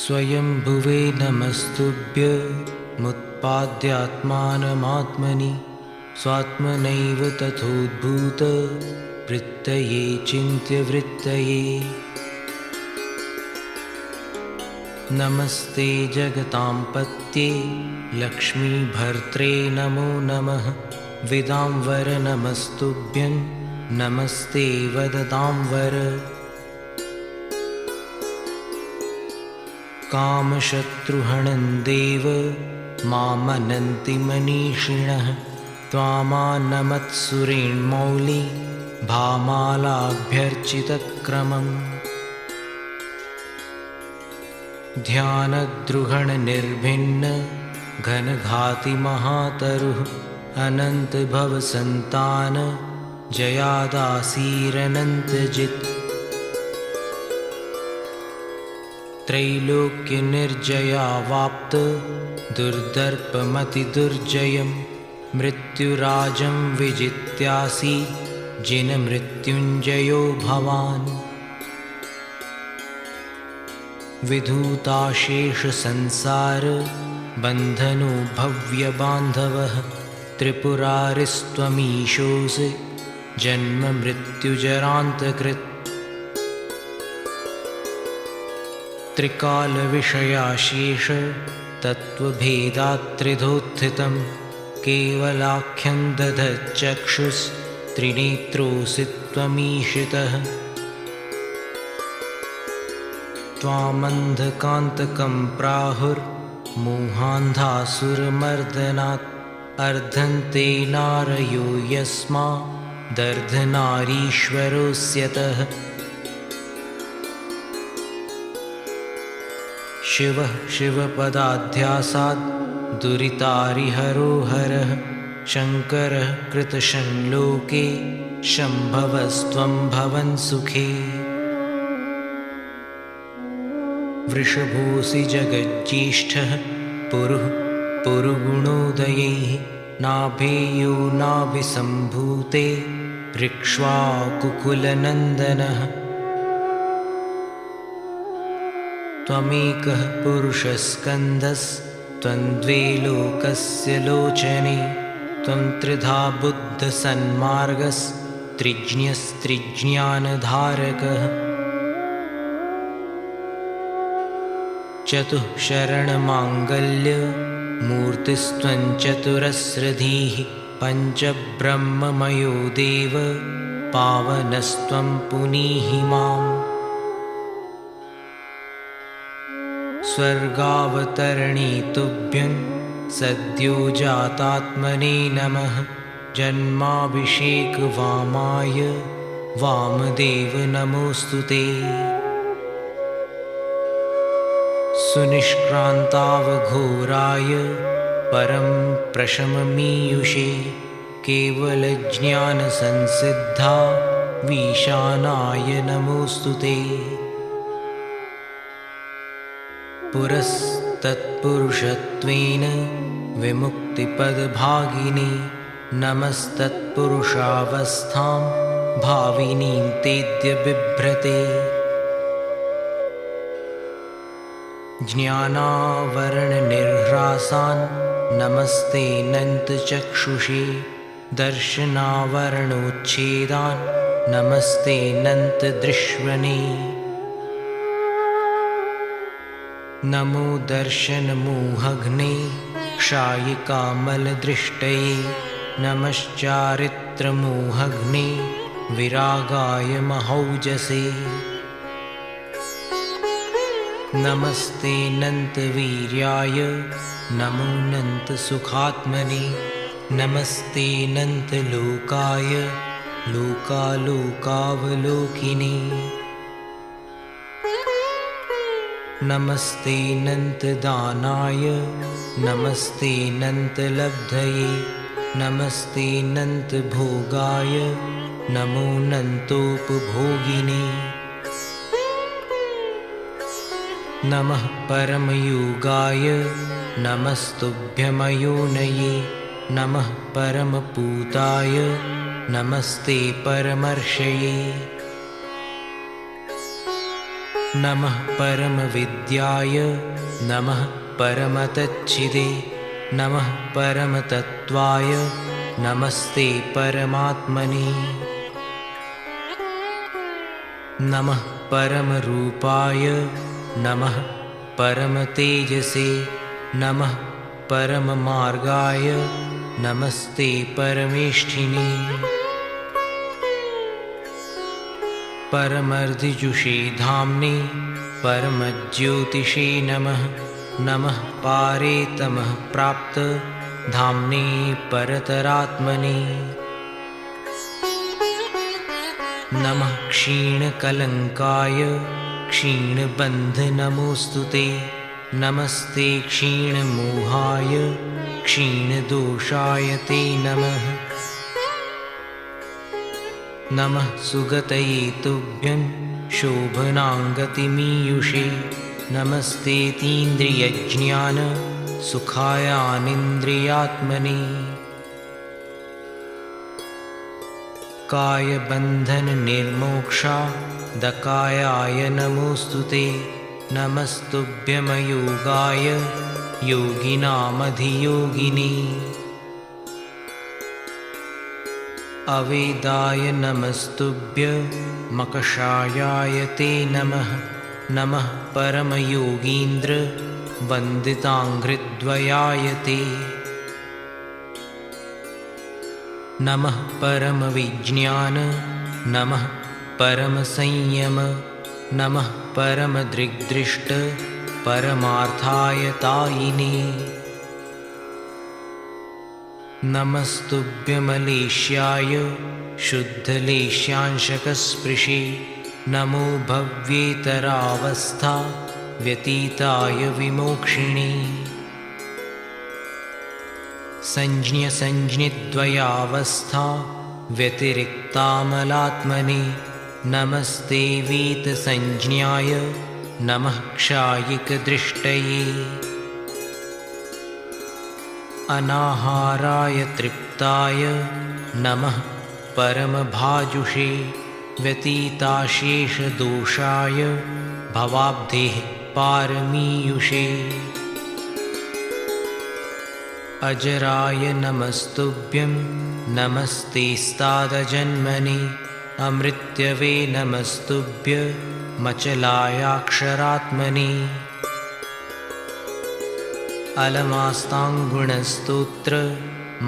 स्वयंभुवे नमस्तुभ्यमुत्पाद्यात्मानमात्मनि स्वात्मनैव तथोद्भूत वृत्तये चिन्त्यवृत्तये। नमस्ते जगतां पत्ये लक्ष्मीभर्त्रे नमो नमः। विदाम्बर नमस्तुभ्यं नमस्ते वदताम्बर। कामशत्रुहणं देव मामनन्ति मनीषिणः। त्वामानमत्सुरेण्मौली भामालाभ्यर्चितक्रमम्। ध्यानद्रुहणनिर्भिन्न घनघाति महातरुः। अनन्तभवसन्तान जयादासीरनन्तजित्। त्रैलोक्यनिर्जयावाप्त दुर्दर्पमतिदुर्जयं। मृत्युराजं विजित्यासि जिनमृत्युञ्जयो भवान्। विधूताशेषसंसार बन्धनो भव्यबान्धवः। त्रिपुरारिस्त्वमीशोऽसि जन्ममृत्युजरान्तकृत्। त्रिकालविषयाशेष तत्त्वभेदात्त्रिधोत्थितं। केवलाख्यं दधच्चक्षुस्त्रिनेत्रोऽसि त्वमीशितः। त्वामन्धकान्तकं प्राहुर्मोहान्धासुरमर्दनात्। अर्धन्ते नारयो यस्मादर्धनारीश्वरोऽस्यतः। शिवः शिवपदाध्यासात् दुरितारिहरो हरः। शङ्करः कृतशङ्लोके शम्भवस्त्वं भवन् सुखे। वृषभोऽसि जगज्येष्ठः पुरुः पुरुगुणोदयैः। नाभेयो नाभिसम्भूते ऋक्ष्वाकुकुलनन्दनः। त्वमेकः पुरुषस्कन्धस्त्वं द्वे लोकस्य लोचने। त्वं त्रिधा बुद्धसन्मार्गस्त्रिज्ञस्त्रिज्ञानधारकः। चतुःशरणमाङ्गल्यमूर्तिस्त्वं चतुरस्रधीः। पञ्चब्रह्ममयो देव पावनस्त्वं पुनीहि माम्। स्वर्गावतरणे तुभ्यं सद्यो जातात्मने नमः। जन्माभिषेकवामाय वामदेव नमोऽस्तु ते। सुनिष्क्रान्तावघोराय परं प्रशममीयुषे। केवलज्ञानसंसिद्धा वीशानाय नमोऽस्तु ते। पुरस्तत्पुरुषत्वेन विमुक्तिपदभागिने। नमस्तत्पुरुषावस्थां भाविनीं तेद्य बिभ्रते। ज्ञानावरणनिर्ह्रासान् नमस्ते नन्तचक्षुषे। दर्शनावरणोच्छेदान् नमस्ते नन्तदृश्वने। नमो दर्शनमोहघ्ने क्षायिकामलदृष्टये। नमश्चारित्रमोहघ्ने विरागाय महौजसे। नमस्ते नन्तवीर्याय नमो नन्तसुखात्मने। नमस्ते नन्तलोकाय लोकालोकावलोकिने। नमस्ते नन्तदानाय नमस्ते नन्तलब्धये। नमस्ते नन्तभोगाय नमो नन्तोपभोगिने। नमः परमयोगाय नमस्तुभ्यमयोनये। नमः परमपूताय नमस्ते परमर्षये। नमः परमविद्याय नमः परमतच्चिदे नमः परमतत्त्वाय नमस्ते परमात्मने नमः परमरूपाय नमः परमतेजसे नमः परममार्गाय नमस्ते परमेष्ठिने परमर्दिजुषे धाम्ने परमज्योतिषे नमः नमः पारे तमः प्राप्त धाम्ने परतरात्मने नमः क्षीणकलङ्काय क्षीणबन्धनमोऽस्तुते नमस्ते क्षीणमोहाय क्षीणदोषाय ते नमः नमः सुगतये तुभ्यं शोभनाङ्गतिमीयुषे नमस्तेतीन्द्रियज्ञान सुखायानिन्द्रियात्मने कायबन्धननिर्मोक्षा दकायाय नमोऽस्तुते नमस्तुभ्यमयोगाय योगिनामधियोगिने अवेदाय नमस्तुभ्य मकषायाय ते नमः नमः परमयोगीन्द्र वन्दिताङ्घ्रिद्वयाय ते नमः परमविज्ञान नमः परमसंयम नमः परमदृग्दृष्ट परमार्थायतायिने नमस्तुभ्यमलेष्याय शुद्धलेश्यांशकस्पृशे नमो भव्येतरावस्था व्यतीताय विमोक्षिणे संज्ञसंज्ञिद्वयावस्था व्यतिरिक्तामलात्मने नमस्ते वीतसंज्ञाय नमः क्षायिकदृष्टये अनाहाराय तृप्ताय नमः परमभाजुषे व्यतीताशेषदोषाय भवाब्धेः पारमीयुषे अजराय नमस्तुभ्यं नमस्तेस्तादजन्मने अमृत्यवे नमस्तुभ्यमचलायाक्षरात्मने अलमास्ताङ्गुणस्तोत्र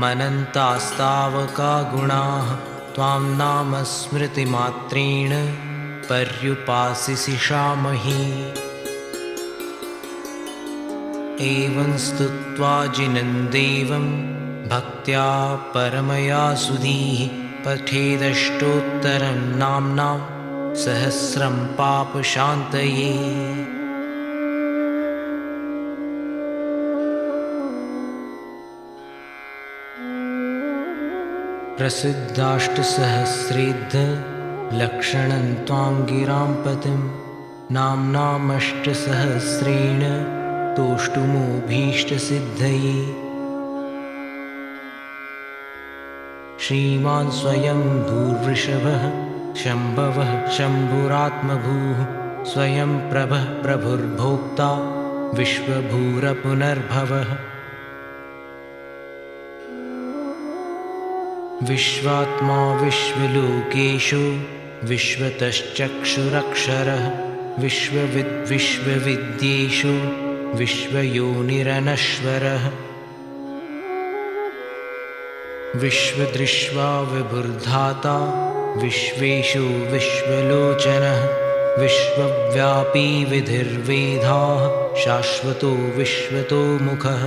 मनन्तास्तावका गुणाः त्वां नाम स्मृतिमात्रेण पर्युपासिषामहि एवं स्तुत्वा जिनन्देवं भक्त्या परमया सुधीः पठेदष्टोत्तरं नाम्नां सहस्रं पापशान्तये प्रसिद्धाष्टसहस्रेद्धलक्षणं त्वां गिरां पतिं नाम्नामष्टसहस्रेण तोष्टुमोऽभीष्टसिद्धये श्रीमान् स्वयं भूर्वृषभः शम्भवः शम्भुरात्मभूः स्वयं प्रभः प्रभुर्भोक्ता विश्वभूरपुनर्भवः विश्वात्मा विश्वलोकेषु विश्वतश्चक्षुरक्षरः विश्वविद्विश्वविद्येषु विश्वयोनिरनश्वरः विश्वदृष्ट्वा विभुर्धाता विश्वेषु विश्वलोचनः विश्वव्यापी विधिर्वेदाः शाश्वतो विश्वतोमुखः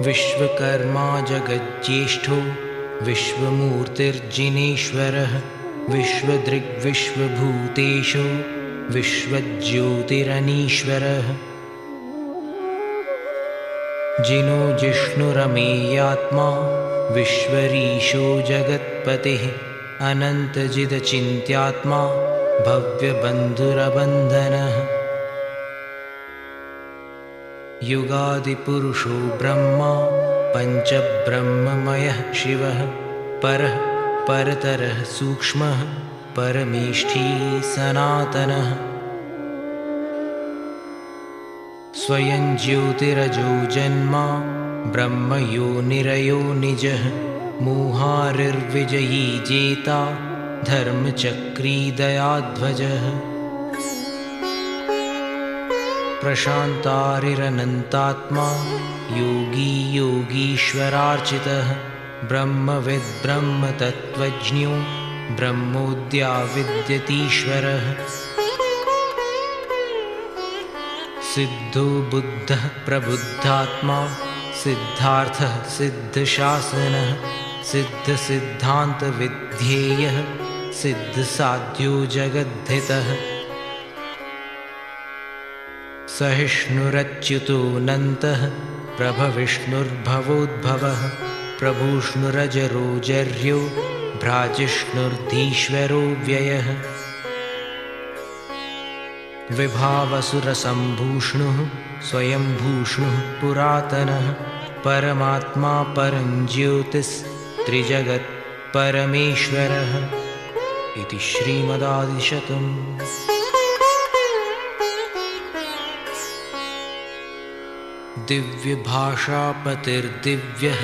विश्वकर्मा जगज्येष्ठो विश्वमूर्तिर्जिनेश्वरः विश्वदृग्विश्वभूतेषु विश्वज्योतिरनीश्वरः जिनो जिष्णुरमेयात्मा विश्वरीशो जगत्पतिः अनन्तजिदचिन्त्यात्मा भव्यबन्धुरबन्धनः युगादिपुरुषो ब्रह्मा पञ्चब्रह्ममयः शिवः परः परतरः सूक्ष्मः परमेष्ठी सनातनः स्वयं ज्योतिरजो जन्मा ब्रह्म योनिरयो निजः मोहारिर्विजयी जेता धर्मचक्री दयाध्वजः प्रशान्तारिरनन्तात्मा योगी योगीश्वरार्चितः ब्रह्मविद् ब्रह्मतत्त्वज्ञो ब्रह्मोऽद्या विद्यतीश्वरः सिद्धो बुद्धः प्रबुद्धात्मा सिद्धार्थः सिद्धशासनः सिद्धसिद्धान्तविध्येयः सिद्धसाध्यो जगद्धितः सहिष्णुरच्युतोऽनन्तः प्रभविष्णुर्भवोद्भवः प्रभूष्णुरजरोजर्यो भ्राजिष्णुर्धीश्वरो व्ययः विभावसुरसम्भूष्णुः स्वयंभूष्णुः पुरातनः परमात्मा परञ्ज्योतिस्त्रिजगत्परमेश्वरः इति श्रीमदादिशतम्। दिव्यभाषापतिर्दिव्यः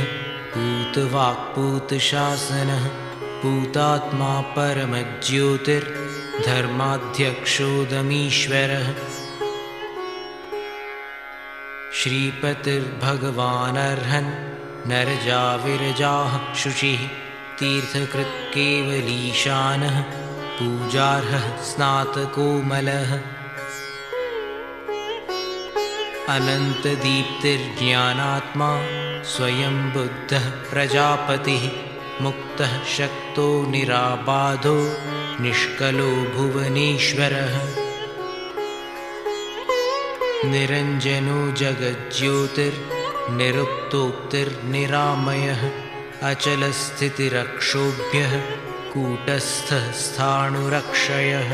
पूतवाक्पूतशासनः पूतात्मा परमज्योतिर्धर्माध्यक्षोदमीश्वरः श्रीपतिर्भगवानर्हन् नरजाविरजाः शुचिः तीर्थकृत्केवलीशानः पूजार्हः स्नातकोमलः अनन्तदीप्तिर्ज्ञानात्मा स्वयं बुद्धः प्रजापतिः मुक्तः शक्तो निराबाधो निष्कलो भुवनेश्वरः निरञ्जनो जगज्योतिर्निरुक्तोक्तिर्निरामयः अचलस्थितिरक्षोभ्यः कूटस्थः स्थाणुरक्षयः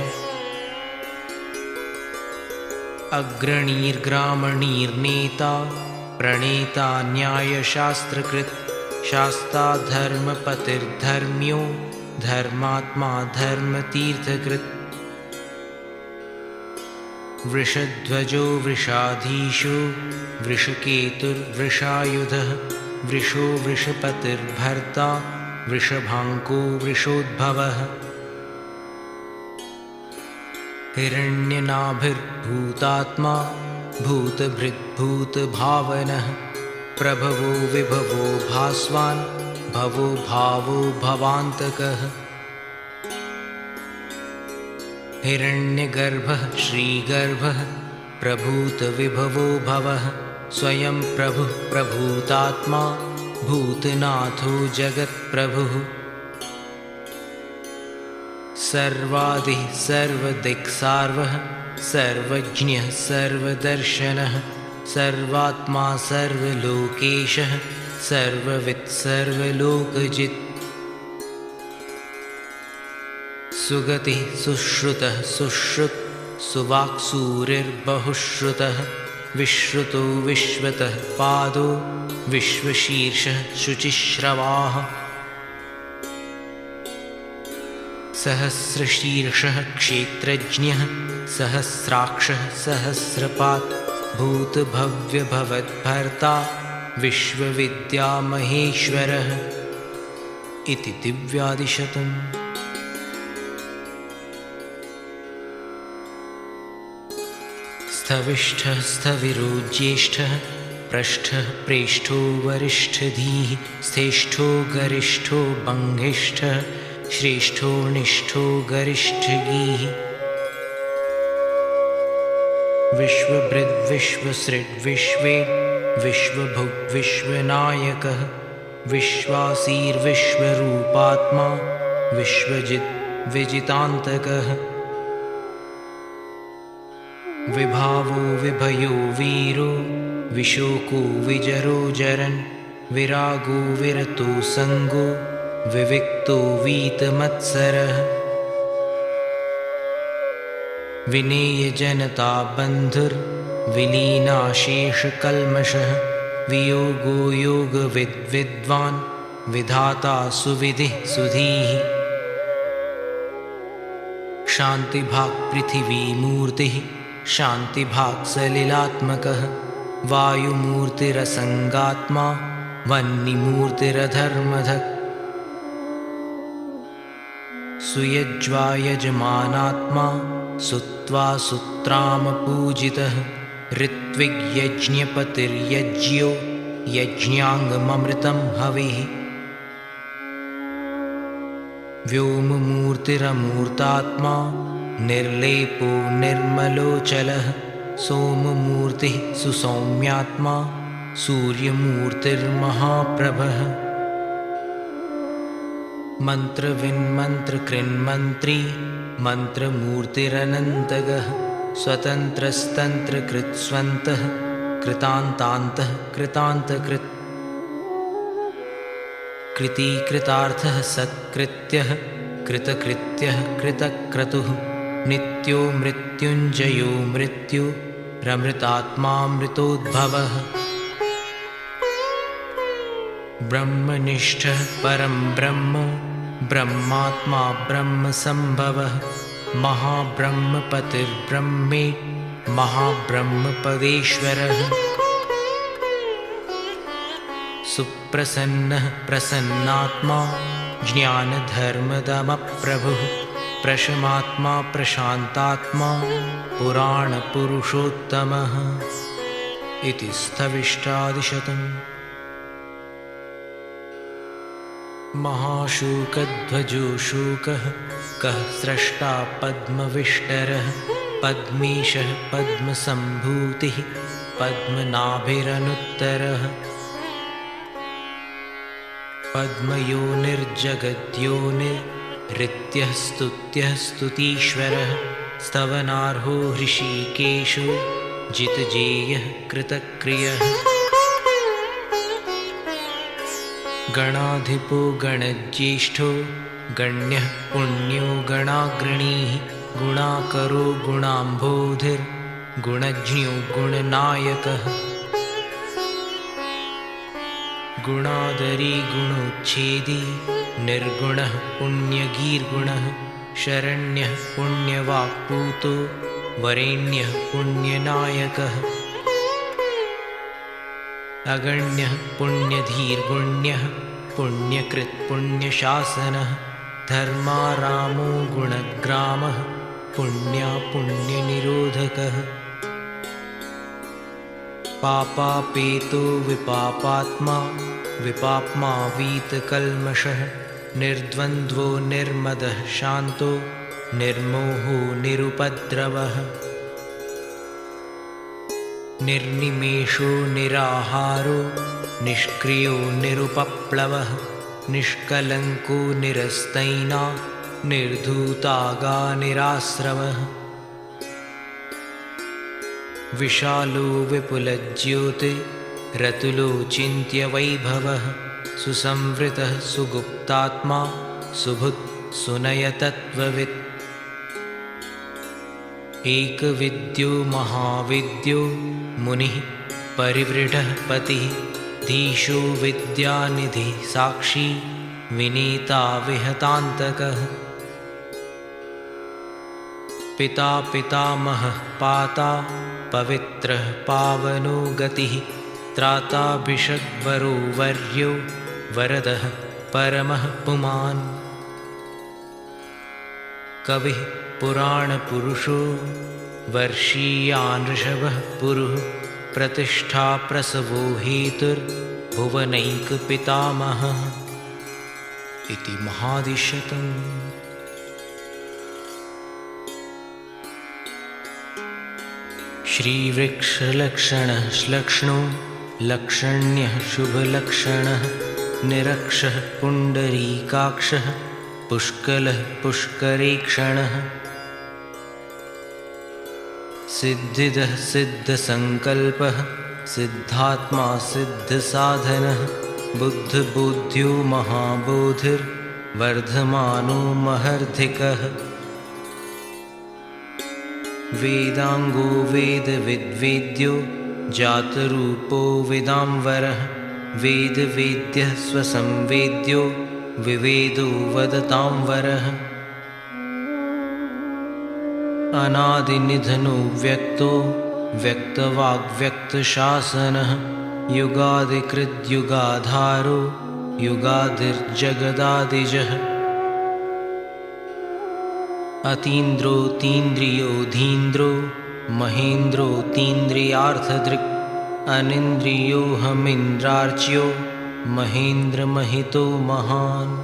अग्रणीर्ग्रामणीर्नेता प्रणेता न्यायशास्त्रकृत् शास्ता धर्मपतिर्धर्म्यो धर्मात्मा धर्मतीर्थकृत् वृषध्वजो वृषाधीशो वृषकेतुर्वृषायुधः वृषो वृषपतिर्भर्ता वृषभाङ्को वृषोद्भवः हिरण्यनाभिर्भूतात्मा भूतभृद्भूतभावनः प्रभवो विभवो भास्वान् भवो भावो भवान्तकः हिरण्यगर्भः श्रीगर्भः प्रभूतविभवो भवः स्वयं प्रभुः प्रभूतात्मा भूतनाथो जगत्प्रभुः सर्वादिः सर्वदिक्सार्वः सर्वज्ञः सर्वदर्शनः सर्वात्मा सर्वलोकेशः सर्ववित् सर्वलोकजित् सुगतिः सुश्रुतः सुश्रुत् सुवाक्सूरिर्बहुश्रुतः विश्रुतो विश्वतः पादो विश्वशीर्षः शुचिश्रवाः सहस्रशीर्षः क्षेत्रज्ञः सहस्राक्षः सहस्रपात् भूतभव्यभवद्भर्ता विश्वविद्यामहेश्वरः इति दिव्यादिशतम्। स्थविष्ठः स्थविरो ज्येष्ठः पृष्ठः प्रेष्ठो वरिष्ठधीः स्थेष्ठो गरिष्ठो बङ्घिष्ठः श्रेष्ठो निष्ठो गरिष्ठगीः विश्वभृद् विश्वसृड् विश्वे विश्वभुग् विश्वनायकः विश्वासीर्विश्वरूपात्मा विश्वजित् विजितान्तकः विभावो विभयो वीरो विशोको विजरो जरन् विरागो विरतो संगो विविक्तो वीतमत्सरः विनेयजनता बन्धुर्विलीनाशेषकल्मषः वियोगो योगविद्वान् विधाता सुविधिः सुधीः क्षान्तिभाक् पृथिवीमूर्तिः शान्तिभाक् सलिलात्मकः वायुमूर्तिरसङ्गात्मा वह्निमूर्तिरधर्मधक् सुयज्वा यजमानात्मा सुत्वा सुत्रामपूजितः ऋत्विग्यज्ञपतिर्यज्ञो यज्ञाङ्गममृतं हविः व्योममूर्तिरमूर्तात्मा निर्लेपो निर्मलोचलः सोममूर्तिः सुसौम्यात्मा सूर्यमूर्तिर्महाप्रभः मन्त्रविन्मन्त्रकृन्मन्त्री मन्त्रमूर्तिरनन्तगः स्वतन्त्रस्तन्त्रकृत्स्वन्तः कृतान्तान्तः कृतान्तकृत् कृतीकृतार्थः सत्कृत्यः कृतकृत्यः कृतक्रतुः नित्यो मृत्युञ्जयो मृत्युरमृतात्मामृतोद्भवः ब्रह्मनिष्ठः परं ब्रह्म ब्रह्मात्मा ब्रह्मसम्भवः महाब्रह्मपतिर्ब्रह्मे महाब्रह्मपदेश्वरः सुप्रसन्नः प्रसन्नात्मा ज्ञानधर्मदमप्रभुः प्रशमात्मा प्रशान्तात्मा पुराणपुरुषोत्तमः इति स्थविष्टादिशतम्। महाशूकध्वजो शूकः कः स्रष्टा पद्मविष्टरः पद्मीशः पद्मसम्भूतिः पद्मनाभिरनुत्तरः पद्मयोनिर्जगद्योनिरित्यः स्तुत्यः स्तुतीश्वरः स्तवनार्हो हृषीकेशो जितजेयः कृतक्रियः गणाधिपो गणज्येष्ठो गण्यः पुण्यो गणाग्रणीः गुणाकरो गुणाम्भोधिर्गुणज्ञो गुणनायकः गुणादरी गुणोच्छेदी निर्गुणः पुण्यगीर्गुणः शरण्यः पुण्यवाक्पूतो वरेण्यः पुण्यनायकः अगण्यः पुण्यधीर्गुण्यः पुण्यकृत् पुण्यशासनः धर्मारामो गुणग्रामः पुण्या पुण्यनिरोधकः पापापेतो विपापात्मा विपाप्मा वीतकल्मषः निर्द्वन्द्वो निर्मदः शान्तो निर्मोहो निरुपद्रवः निर्निमेषो निराहारो निष्क्रियो निरुपप्लवः निष्कलङ्को निरस्तैना निर्धूतागा निरास्रवः विशालो विपुलज्योतिरतुलो चिन्त्यवैभवः सुसंवृतः सुगुप्तात्मा सुभुत् सुनयतत्त्ववित् एकविद्यो महाविद्यो मुनिः परिवृढः पतिः धीशो विद्यानिधिः साक्षी विनीता विहतान्तकः पिता पितामहः पाता पवित्रः पावनो गतिः त्राता भिषग्वरो वर्यो वरदः परमः पुमान् कविः पुराणपुरुषो वर्षीयान् ऋषभः पुरुः प्रतिष्ठा प्रसवो हेतुर्भुवनैकपितामहः इति महादिशतम्। श्रीवृक्षलक्षणः श्लक्ष्णो लक्षण्यः शुभलक्षणः निरक्षः पुण्डरीकाक्षः पुष्कलः पुष्करेक्षणः सिद्धिदः सिद्धसङ्कल्पः सिद्धात्मा सिद्धसाधनः बुद्धबोध्यो महाबोधिर्वर्धमानो महर्धिकः वेदांगो वेदविद्वेद्यो जातरूपो वेदांवरः वेदवेद्यः स्वसंवेद्यो विवेदो वदतांवरः अनादिनिधनो व्यक्तो व्यक्तवाग्व्यक्तशासनः युगादिकृद्युगाधारो युगादिर्जगदादिजः अतीन्द्रोऽतीन्द्रियोऽधीन्द्रो महेन्द्रोऽतीन्द्रियार्थदृक् अनिन्द्रियोऽहमिन्द्रार्च्यो महेन्द्रमहितो महान्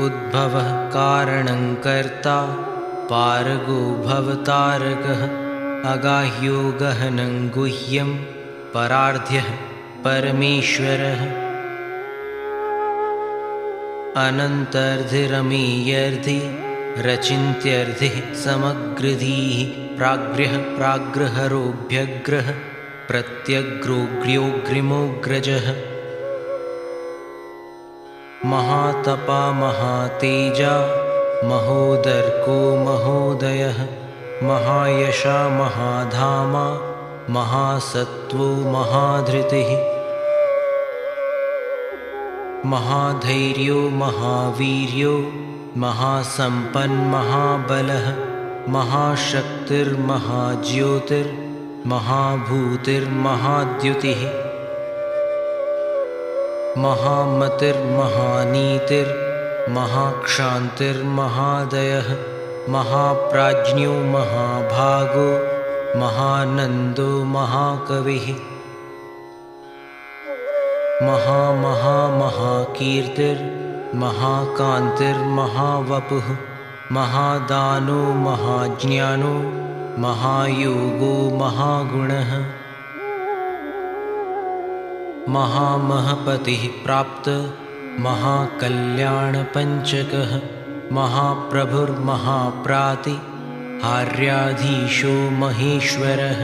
उद्भवः कारणं कर्ता पारगो भवतारकः अगाह्यो गहनं गुह्यं परार्ध्यः परमेश्वरः अनन्तर्धिरमीयर्धि रचिन्त्यर्धिः समग्रधीः प्राग्र्यः प्राग्रहरोऽभ्यग्रः प्रत्यग्रोऽग्र्योऽग्रिमोऽग्रजः महातपा महातेजा महोदर्को महोदयः महायशा महाधामा महासत्त्वो महाधृतिः महाधैर्यो महावीर्यो महासम्पन्महाबलः महाशक्तिर्महाज्योतिर्महाभूतिर्महाद्युतिः महामतिर्महानीतिर्महाक्षान्तिर्महादयः महाप्राज्ञो महाभागो महानन्दो महाकविः महाकीर्तिर्महाकान्तिर्महावपुः महादानो महाज्ञानो महायोगो महागुणः महामहपतिः प्राप्त महाकल्याणपञ्चकः महाप्रभुर्महाप्रातिहार्याधीशो महेश्वरः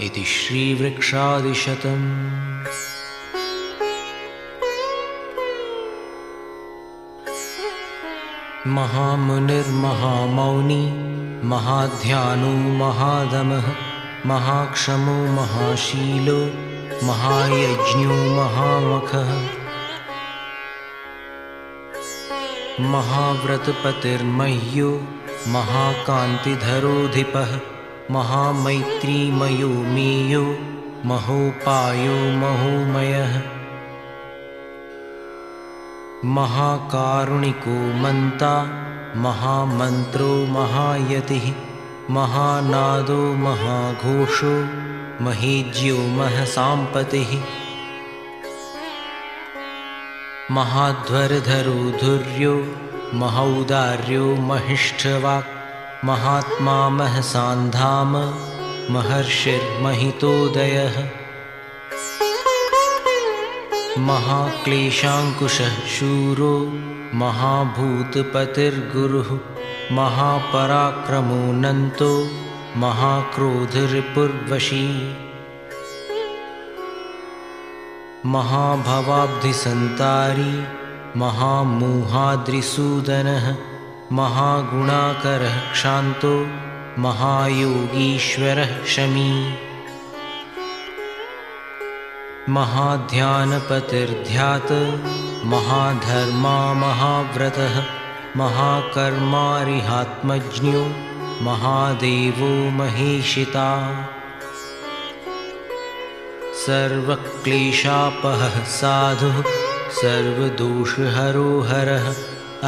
इति श्रीवृक्षादिशतम्। महामुनिर्महामौनी महाध्यानो महादमः महाक्षमो महाशीलो महायज्ञो महामखः महाव्रतपतिर्मह्यो महाकान्तिधरोऽधिपः महामैत्रीमयो मेयो महोपायो महोमयः महाकारुणिको मन्ता महामन्त्रो महायतिः महानादो महाघोषो महेज्यो महसाम्पतिः महाध्वरधरो धुर्यो महौदार्यो महिष्ठवाक् महात्मा महसान्धाम महर्षिर्महितोदयः महाक्लेशाङ्कुशः शूरो महाभूतपतिर्गुरुः महापराक्रमो नन्तो महाक्रोधरिपुर्वशी महाभवाब्धिसन्तारी महामोहाद्रिसूदनः महागुणाकरः क्षान्तो महायोगीश्वरः शमी महाध्यानपतिर्ध्यात महाधर्मा महाव्रतः महाकर्मारिहात्मज्ञो महादेवो महेशिता सर्वक्लेशापहः साधुः सर्वदोषहरो हरः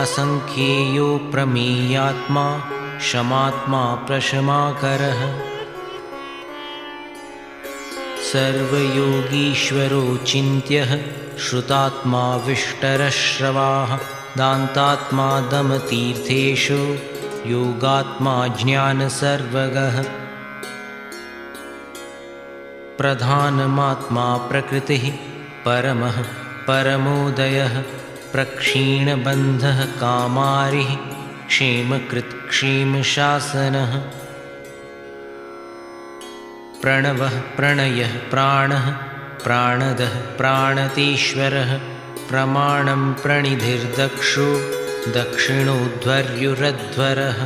असंख्येयो प्रमेयात्मा शमात्मा प्रशमाकरः सर्वयोगीश्वरो चिन्त्यः श्रुतात्मा विष्टरश्रवाः दान्तात्मा दमतीर्थेषु योगात्मा ज्ञानसर्वगः प्रधानमात्मा प्रकृतिः परमः परमोदयः प्रक्षीणबन्धः कामारिः क्षेमकृत् क्षेमशासनः प्रणवः प्रणयः प्राणः प्राणदः प्राणतीश्वरः प्रमाणं प्रणिधिर्दक्षो दक्षिणोध्वर्युरध्वरः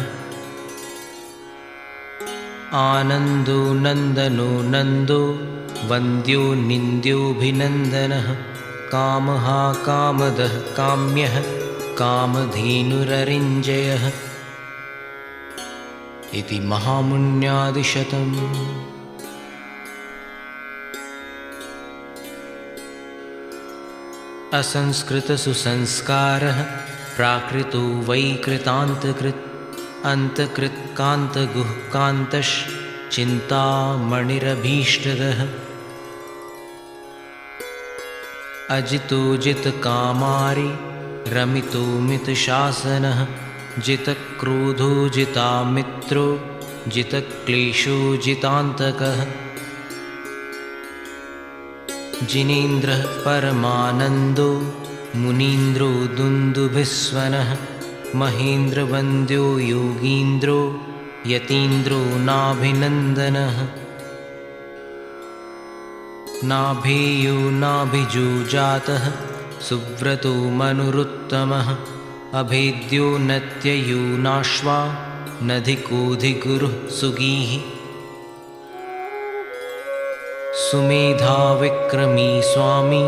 आनन्दो नन्दनो नन्दो वन्द्यो निन्द्योऽभिनन्दनः कामः कामदः काम्यः कामधेनुररिञ्जयः इति महामुन्यादिशतम्। असंस्कृतसुसंस्कारः प्राकृतो वै कृतान्तकृत् अन्तकृत्कान्तगुःकान्तश्चिन्तामणिरभीष्टदः अजितो जितकामारि रमितो मितशासनः जितक्रोधो जितामित्रो जितक्लेशो जितान्तकः जिनेन्द्रः परमानन्दो मुनीन्द्रो दुन्दुभिस्वनः महेन्द्रवन्द्यो योगीन्द्रो यतीन्द्रो नाभिनन्दनः नाभेयो नाभिजोजातः सुव्रतो मनुरुत्तमः अभेद्यो नत्ययो नाश्वा नधिकोऽधिगुरुः सुगीः सुमेधाविक्रमी स्वामी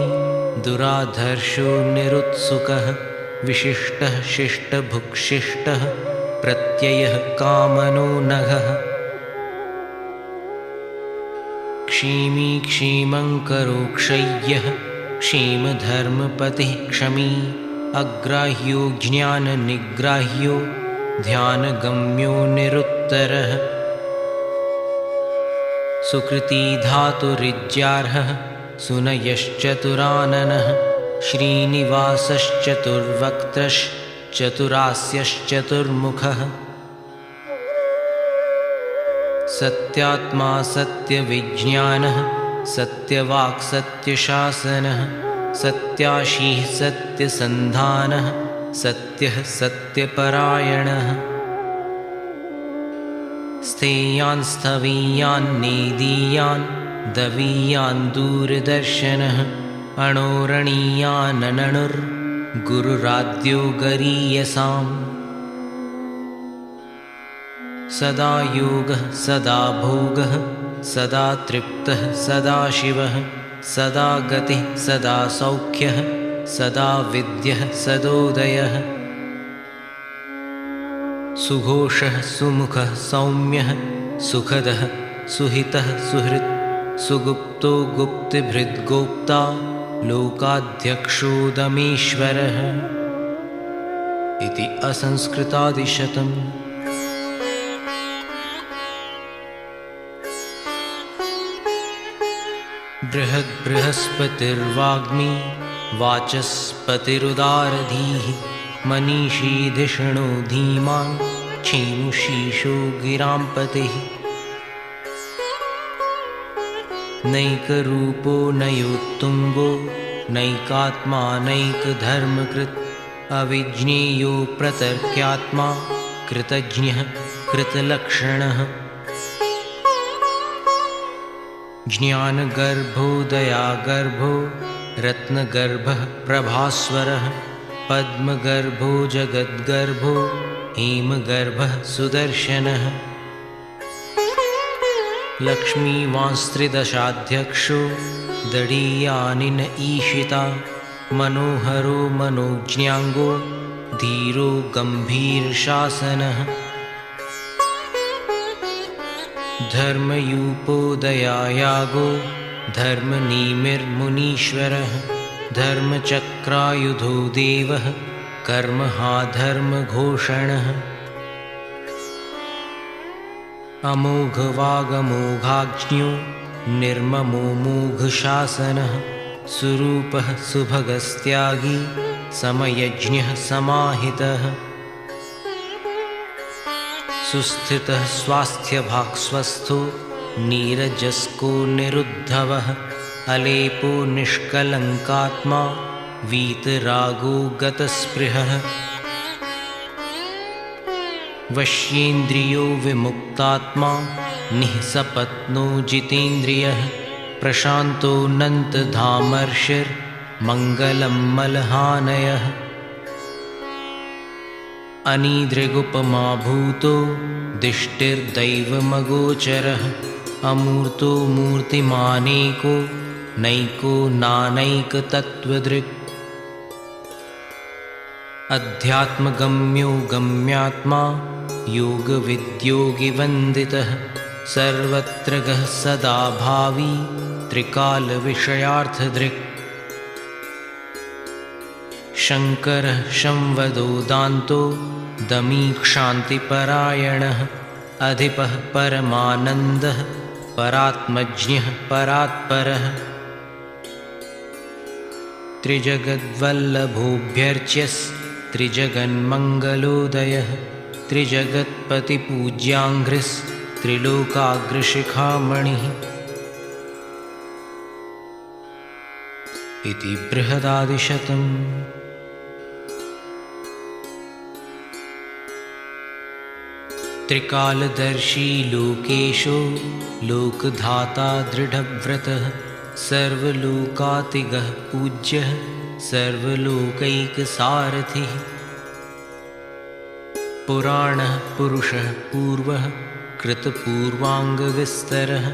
दुराधर्षो निरुत्सुकः विशिष्टः शिष्टभुक्शिष्टः प्रत्ययः कामनो नघः क्षीमी क्षीमङ्करो क्षय्यः क्षेमधर्मपतिः क्षमी अग्राह्यो ज्ञाननिग्राह्यो ध्यानगम्यो निरुत्तरः सुकृती धातुरिज्यार्हः सुनयश्चतुराननः श्रीनिवासश्चतुर्वक्त्रश्चतुरास्यश्चतुर्मुखः सत्यात्मा सत्यविज्ञानः सत्यवाक् सत्यशासनः सत्याशीः सत्यसन्धानः सत्यः सत्यपरायणः स्थेयान् स्थवीयान् नेदीयान् दवीयान् दूरदर्शनः अणोरणीयानननुर्गुरुराद्यो गरीयसाम् सदा योगः सदा भोगः सदा तृप्तः सदा शिवः सदा गतिः सदा सौख्यः सदा विद्यः सदोदयः सुघोषः सुमुखः सौम्यः सुखदः सुहितः सुहृत् सुगुप्तो गुप्तिभृद्गोप्ता लोकाध्यक्षोदमीश्वरः इति असंस्कृतादिशतम्। बृहद्बृहस्पतिर्वाग्मी वाचस्पतिरुदारधीः मनीषी धिषणो धीमान् क्षेमुशीशो गिराम्पतिः नैकरूपो नयोत्तुङ्गो नैकात्मा नैकधर्मकृत् अविज्ञेयो प्रतर्क्यात्मा कृतज्ञः कृतलक्षणः ज्ञानगर्भो दयागर्भो रत्नगर्भः प्रभास्वरः पद्मगर्भो जगद्गर्भो हेमगर्भः सुदर्शनः लक्ष्मीवांस्त्रिदशाध्यक्षो दढीयानिन ईशिता मनोहरो मनोज्ञाङ्गो धीरो गम्भीरशासनः धर्मयूपो दयायागो धर्मनेमिर्मुनीश्वरः धर्मचक्रायुधो देवः कर्महा धर्मघोषणः अमोघवागमोघाज्ञो निर्ममो मोघशासनः सुरूपः सुभगस्त्यागी समयज्ञः समाहितः सुस्थितः स्वास्थ्यभाक्स्वस्थो नीरजस्को निरुद्धवः अलेपो निष्कलङ्कात्मा वीतरागो गतस्पृहः वश्येन्द्रियो विमुक्तात्मा निःसपत्नो जितेन्द्रियः प्रशान्तो नन्तधामर्षिर्मङ्गलं मलहानयः अनीदृगुपमा भूतो दिष्टिर्दैवमगोचरः अमूर्तो मूर्तिमानेको नैको नानैकतत्त्वदृक् अध्यात्मगम्यो गम्यात्मा योगविद्योगिवन्दितः सर्वत्र गः सदा भावी त्रिकालविषयार्थदृक् शङ्करः संवदो दान्तो दमी क्षान्तिपरायणः अधिपः परमानन्दः परात्मज्ञः परात्परः त्रिजगद्वल्लभोऽभ्यर्च्यस्त्रिजगन्मङ्गलोदयः त्रिजगत्पतिपूज्याङ्घ्रिस्त्रिलोकाग्रशिखामणिः इति बृहदादिशतम्। त्रिकालदर्शी लोकेशो लोकधाता दृढव्रतः सर्वलोकातिगः पूज्यः सर्वलोकैकसारथिः पुराणः पुरुषः पूर्वः कृतपूर्वाङ्गविस्तरः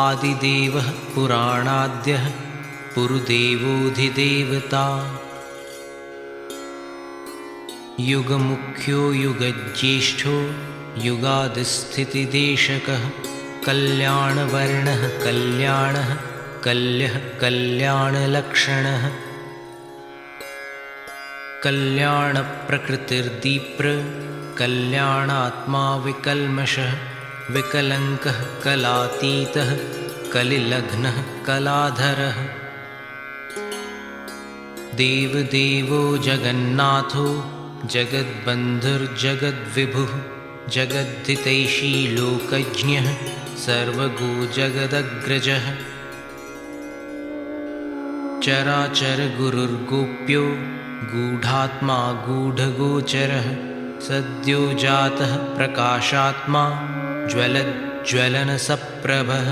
आदिदेवः पुराणाद्यः पुरुदेवोऽधिदेवता युगमुख्यो युगज्येष्ठो युगादिस्थितिदेशकः कल्याणवर्णः कल्याणः कल्यः कल्याणलक्षणः कल्याणप्रकृतिर्दीप्र कल्याणात्मा विकल्मषः विकलङ्कः कलातीतः कलिलग्नः कलाधरः देवदेवो जगन्नाथो जगद्बन्धुर्जगद्विभुः जगद्धितैषी लोकज्ञः सर्वगो जगदग्रजः चराचरगुरुर्गोप्यो गूढात्मा गूढगोचरः सद्यो जातः प्रकाशात्मा ज्वलज्ज्वलनसप्रभः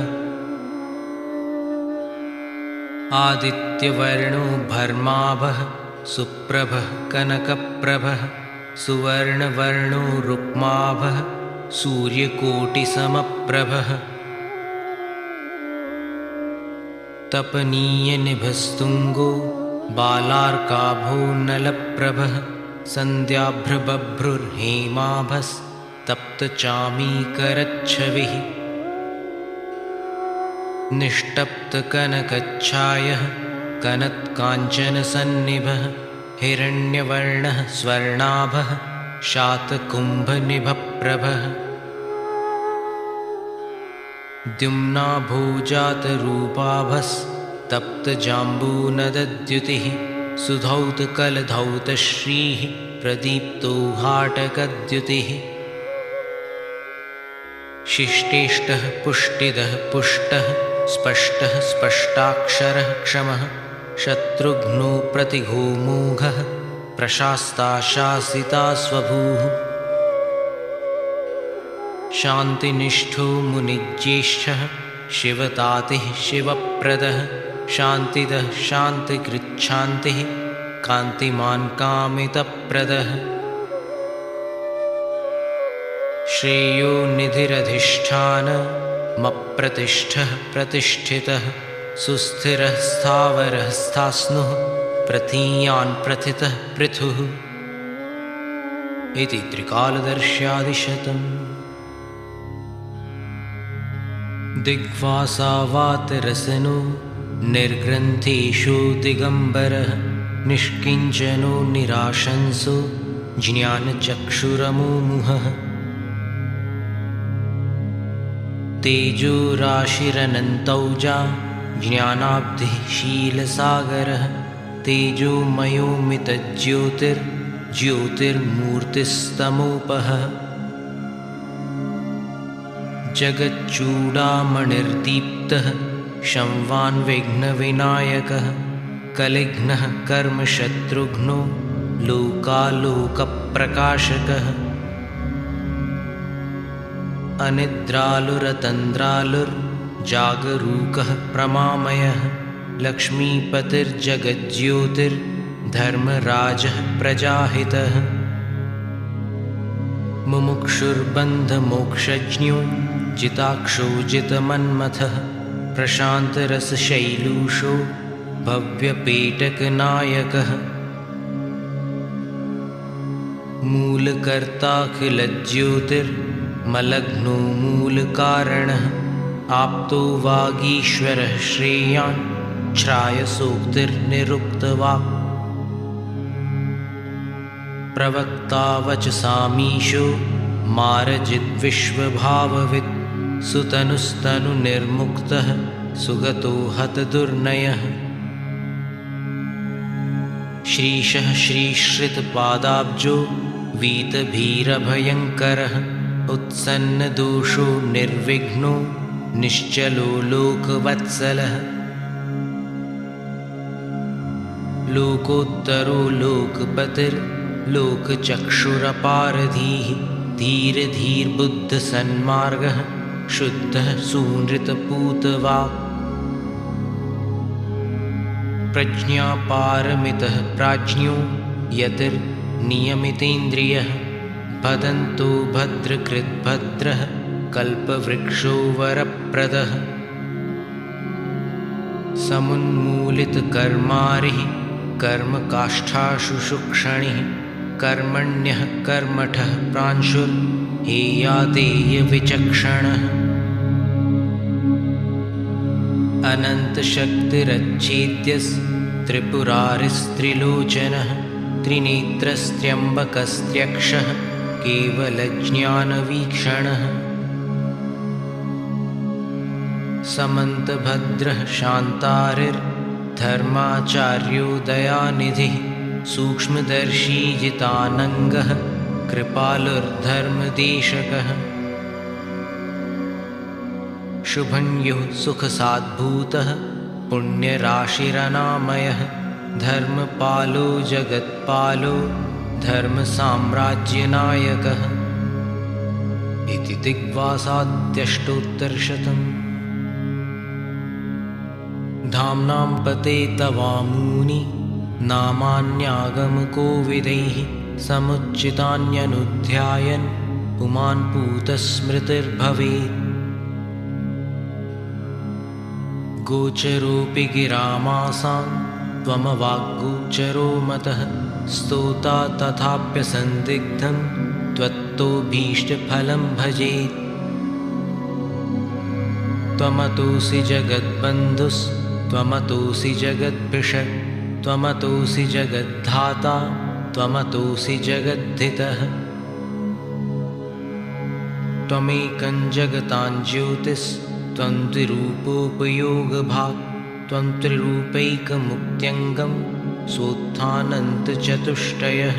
आदित्यवर्णो भर्माभः सुप्रभः कनकप्रभः सुवर्णवर्णो रुक्माभः सूर्यकोटिसमप्रभः तपनीयनिभस्तुङ्गो बालार्काभो नलप्रभः सन्ध्याभ्रबभ्रुर्हेमाभस्तप्तचामीकरच्छविः निष्टप्तकनकच्छायः कनत्काञ्चनसन्निभः हिरण्यवर्णः स्वर्णाभः शातकुम्भनिभप्रभः द्युम्नाभोजातरूपाभस्तप्तजाम्बूनदद्युतिः सुधौतकलधौतश्रीः प्रदीप्तो हाटकद्युतिः शिष्टेष्टः पुष्टिदः पुष्टः स्पष्टः स्पष्टाक्षरः क्षमः शत्रुघ्नो प्रतिघोमोघः प्रशास्ता शासिता स्वभूः शान्तिनिष्ठो मुनिज्येष्ठः शिवतातिः शिवप्रदः शान्तिदः शान्तिकृच्छान्तिः कान्तिमान् कामितप्रदः श्रेयो निधिरधिष्ठानमप्रतिष्ठः प्रतिष्ठितः सुस्थिरः स्थावरः स्थास्नुः प्रतीयान् प्रथितः पृथुः इति त्रिकालदर्श्यादिशतम्। दिग्वासावातरसनो निर्ग्रन्थेषु दिगम्बरः निष्किञ्चनो निराशंसो ज्ञानचक्षुरमुमुहः तेजोराशिरनन्तौजा ज्ञानाब्धिः शीलसागरः तेजोमयोमितज्योतिर्ज्योतिर्मूर्तिस्तमोपः जगच्चूडामणिर्दीप्तः शंवान्विघ्नविनायकः कलिघ्नः कर्मशत्रुघ्नो लोकालोकप्रकाशकः अनिद्रालुरतन्द्रालुर्जागरूकः प्रमामयः लक्ष्मीपतिर्जगज्योतिर्धर्मराजः प्रजाहितः मुमुक्षुर्बन्धमोक्षज्ञो जिताक्षो जितमन्मथः प्रशान्तरसशैलूषो भव्यपेटकनायकः मूलकर्ताखिलज्योतिर्मलघ्नो मूलकारणः आप्तो वागीश्वरः श्रेयान् श्रायसोक्तिर्निरुक्तवाक् प्रवक्ता वचसामीशो मारजिद्विश्वभाववित् सुतनुस्तनुनिर्मुक्तः सुगतो हतदुर्नयः श्रीशः श्रीश्रितपादाब्जो वीतभीरभयङ्करः उत्सन्नदोषो निर्विघ्नो निश्चलो लोकवत्सलः लोकोत्तरो लोकपतिर्लोकचक्षुरपारधीः धीरधीर्बुद्धसन्मार्गः शुद्धः सूनृतपूतवाक् प्रज्ञापारमितः प्राज्ञो यतिर्नियमितेन्द्रियः भदन्तो भद्रकृद्भद्रः कल्पवृक्षो वरप्रदः समुन्मूलितकर्मारिः कर्मकाष्ठाशु शुक्षणिः कर्मण्यः कर्मठः प्रांशुर्हेयादेयविचक्षणः अनन्तशक्तिरच्छेद्यस्त्रिपुरारिस्त्रिलोचनः त्रिनेत्रस्त्र्यम्बकस्त्र्यक्षः केवलज्ञानवीक्षणः समन्तभद्रः शान्तारिर्धर्माचार्यो दयानिधिः सूक्ष्मदर्शी जितानङ्गः कृपालुर्धर्मदेशकः शुभन्युः सुखसाद्भूतः पुण्यराशिरनामयः धर्मपालो जगत्पालो धर्मसाम्राज्यनायकः इति दिग्वासाद्यष्टोत्तरशतम् धाम्नां पते तवामूनि नामान्यागमकोविदैः समुच्चितान्यनुध्यायन् पुमान् पूतस्मृतिर्भवेत् गोचरोऽपि गिरामासां त्वमवाग्गोचरो मतः स्तोता तथाप्यसन्दिग्धं त्वत्तोऽभीष्टफलं भजेत् त्वमतोऽसि जगद्बन्धुस्त्वमतोऽसि जगद्भिषक् त्वमतोऽसि जगद्धाता त्वमतोऽसि जगद्धितः त्वमेकं जगतां ज्योतिस्त्वं त्रिरूपोपयोगभाक् त्वं त्रिरूपैकमुक्त्यङ्गं सोत्थानन्तचतुष्टयः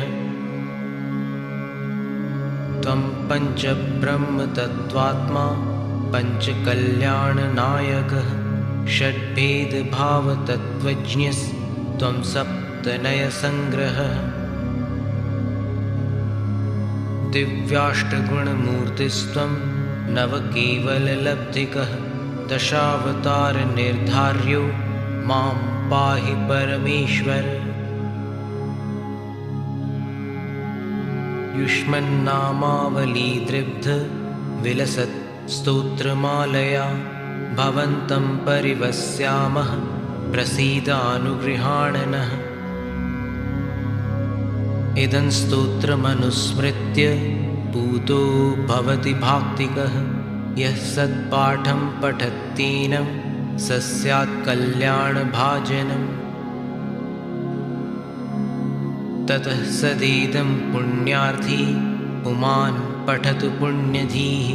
त्वं पञ्चब्रह्मतत्त्वात्मा पञ्चकल्याणनायकः षड्भेदभावतत्त्वज्ञस्त्वं सप्तनयसङ्ग्रहः दिव्याष्टगुणमूर्तिस्त्वं नवकेवललब्धिकः दशावतारनिर्धार्यो मां पाहि परमेश्वर युष्मन्नामावलीदृग्ध विलसत् स्तोत्रमालया भवन्तं परिवस्यामः प्रसीदानुगृहाणनः इदं स्तोत्रमनुस्मृत्य पूतो भवति भाक्तिकः यः सत्पाठं पठत्येनं स स्यात् कल्याणभाजनम् ततः सदेदं पुण्यार्थी पुमान् पठतु पुण्यधीः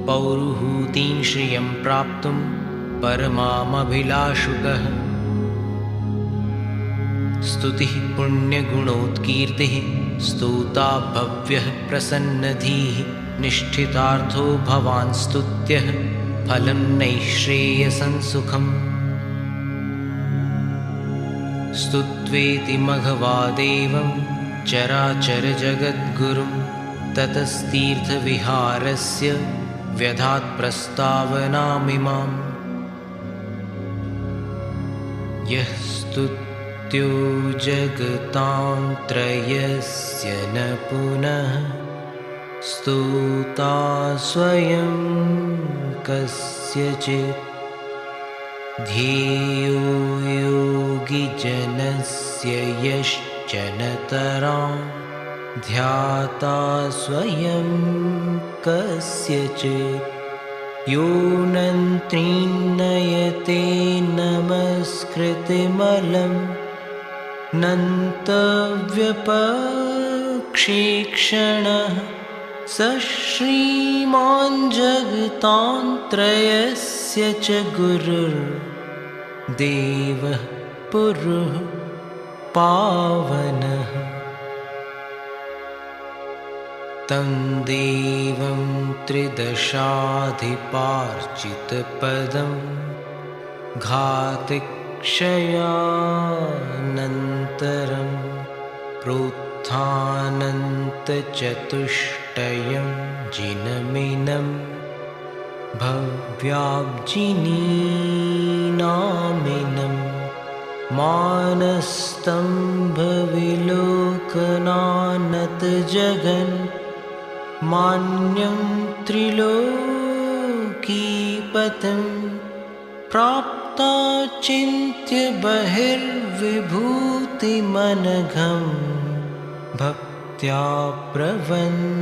पौरुहूतिं श्रियं प्राप्तुं परमामभिलाषुकः स्तुतिः पुण्यगुणोत्कीर्तिः स्तोता भव्यः प्रसन्नधीः निष्ठितार्थो भवान् स्तुत्यः फलं नैश्रेयसं सुखम् स्तुत्वेति मघवादेवं चराचरजगद्गुरुं ततस्तीर्थविहारस्य व्यधात् प्रस्तावनामिमाम् यः स्तुत्यो जगतां त्रयस्य न पुनः स्तोता स्वयं कस्यचित् ध्येयो योगिजनस्य यश्च न तरां ध्याता स्वयं कस्यचित् यो नन्त्रिणयते नमस्कृतिमलं नन्तव्यपक्षीक्षणः स श्रीमान् जगतान्त्रयस्य च गुरुर्देवः पुरुः पावनः। तं देवं त्रिदशाधिपार्चितपदं घातिक्षयानन्तरं प्रोत्थानन्तचतुष्टयं जिनमिनं भव्याब्जिनीनामिनं मानस्तम्भविलोकनानतजगन् मान्यं त्रिलोकीपतिं प्राप्ता चिन्त्य बहिर्विभूतिमनघं भक्त्या प्रवन्दामहे।